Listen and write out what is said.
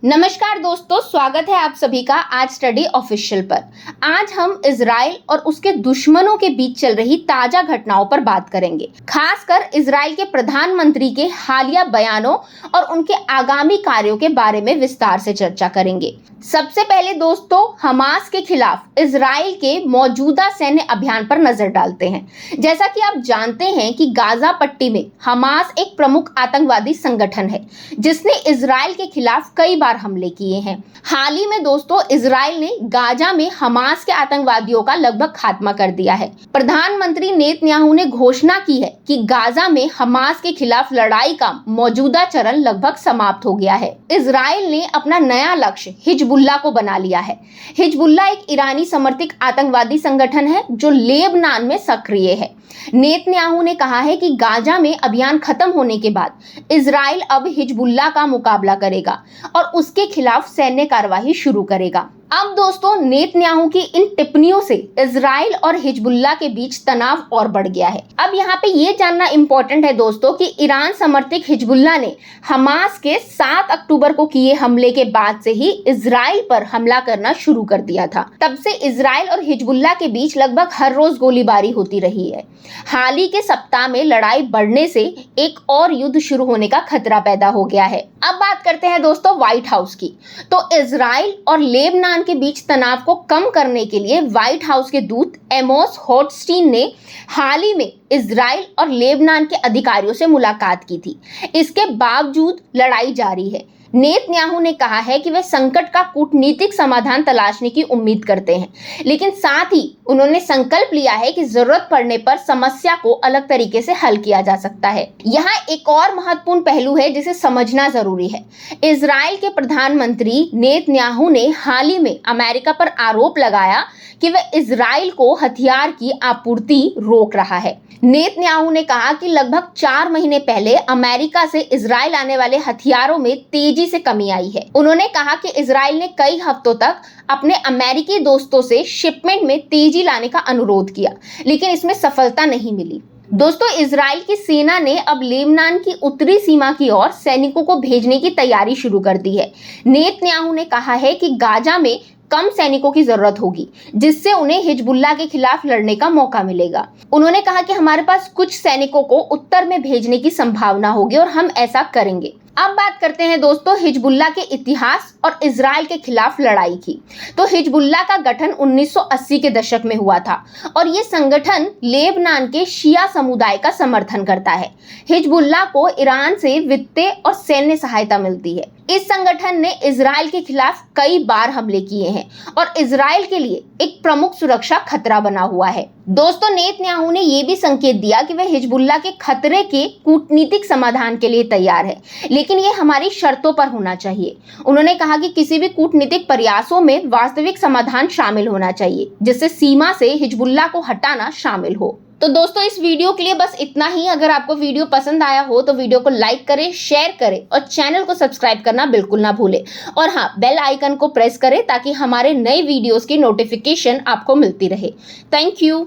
नमस्कार दोस्तों, स्वागत है आप सभी का आज स्टडी ऑफिशियल पर। आज हम इजराइल और उसके दुश्मनों के बीच चल रही ताजा घटनाओं पर बात करेंगे, खासकर इजराइल के प्रधानमंत्री के हालिया बयानों और उनके आगामी कार्यों के बारे में विस्तार से चर्चा करेंगे। सबसे पहले दोस्तों, हमास के खिलाफ इजराइल के मौजूदा सैन्य अभियान पर नजर डालते हैं। जैसा कि आप जानते हैं कि गाजा पट्टी में हमास एक प्रमुख आतंकवादी संगठन है जिसने इजराइल के खिलाफ कई बार हमले किए हैं। हाल ही में दोस्तों, इजराइल ने गाजा में हमास के आतंकवादियों का लगभग खात्मा कर दिया है। प्रधानमंत्री नेतन्याहू ने घोषणा की है कि गाजा में हमास के खिलाफ लड़ाई का मौजूदा चरण लगभग समाप्त हो गया है। इजराइल ने अपना नया लक्ष्य हिजबुल्लाह को बना लिया है। हिजबुल्लाह एक ईरानी समर्थित आतंकवादी संगठन है जो लेबनान में सक्रिय है। नेतन्याहू ने कहा है कि गाजा में अभियान खत्म होने के बाद इजराइल अब हिजबुल्लाह का मुकाबला करेगा और उसके खिलाफ सैन्य कार्रवाई शुरू करेगा। अब दोस्तों, नेतन्याहू की इन टिप्पणियों से इजराइल और हिजबुल्लाह के बीच तनाव और बढ़ गया है। अब यहाँ पे ये जानना इंपॉर्टेंट है दोस्तों कि ईरान समर्थित हिजबुल्लाह ने हमास के 7 अक्टूबर को किए हमले के बाद से ही इजराइल पर हमला करना शुरू कर दिया था। तब से इजराइल और हिजबुल्लाह के बीच लगभग हर रोज गोलीबारी होती रही है। हाल ही के सप्ताह में लड़ाई बढ़ने से एक और युद्ध शुरू होने का खतरा पैदा हो गया है। अब बात करते हैं दोस्तों व्हाइट हाउस की। तो इजराइल और लेबनान के बीच तनाव को कम करने के लिए व्हाइट हाउस के दूत एमोस होचस्टीन ने हाल ही में इजराइल और लेबनान के अधिकारियों से मुलाकात की थी। इसके बावजूद लड़ाई जारी है। नेतन्याहू ने कहा है कि वे संकट का कूटनीतिक समाधान तलाशने की उम्मीद करते हैं, लेकिन साथ ही उन्होंने संकल्प लिया है कि जरूरत पड़ने पर समस्या को अलग तरीके से हल किया जा सकता है। यहाँ एक और महत्वपूर्ण पहलू है जिसे समझना जरूरी है। इजराइल के प्रधानमंत्री नेतन्याहू ने हाल ही में अमेरिका पर आरोप लगाया कि वह इजराइल को हथियार की आपूर्ति रोक रहा है। नेतन्याहू ने कहा कि लगभग 4 महीने पहले अमेरिका से इजराइल आने वाले हथियारों में तेजी से कमी आई है। उन्होंने कहा कि इजराइल ने कई हफ्तों तक अपने अमेरिकी दोस्तों से शिपमेंट में तेजी लाने का अनुरोध किया, लेकिन इसमें सफलता नहीं मिली। दोस्तों, इजराइल की सेना ने अब लेबनान की उत्तरी सीमा की ओर सैनिकों को भेजने की तैयारी शुरू कर दी है। नेतन्याहू ने कहा है कि गाजा में कम सैनिकों की जरूरत होगी, जिससे उन्हें हिजबुल्लाह के खिलाफ लड़ने का मौका मिलेगा। उन्होंने कहा कि हमारे पास कुछ सैनिकों को उत्तर में भेजने की संभावना होगी और हम ऐसा करेंगे। अब बात करते हैं दोस्तों हिजबुल्लाह के इतिहास और इजराइल के खिलाफ लड़ाई की। तो हिजबुल्लाह का गठन 1980 के दशक में हुआ था और ये संगठन लेबनान के शिया समुदाय का समर्थन करता है। हिजबुल्लाह को ईरान से वित्तीय और सैन्य सहायता मिलती है। इस संगठन ने इजराइल के खिलाफ कई बार हमले किए हैं और इजराइल के लिए एक प्रमुख सुरक्षा खतरा बना हुआ है। दोस्तों, नेतन्याहू ने यह भी संकेत दिया कि वह हिजबुल्लाह के खतरे के कूटनीतिक समाधान के लिए तैयार है, लेकिन ये हमारी शर्तों पर होना चाहिए। उन्होंने कहा कि किसी भी कूटनीतिक प्रयासों में वास्तविक समाधान शामिल होना चाहिए, जिससे सीमा से हिजबुल्लाह को हटाना शामिल हो। तो दोस्तों, इस वीडियो के लिए बस इतना ही। अगर आपको वीडियो पसंद आया हो तो वीडियो को लाइक करें, शेयर करें और चैनल को सब्सक्राइब करना बिल्कुल ना भूलें। और हाँ, बेल आइकन को प्रेस करें ताकि हमारे नए वीडियोस की नोटिफिकेशन आपको मिलती रहे। Thank you.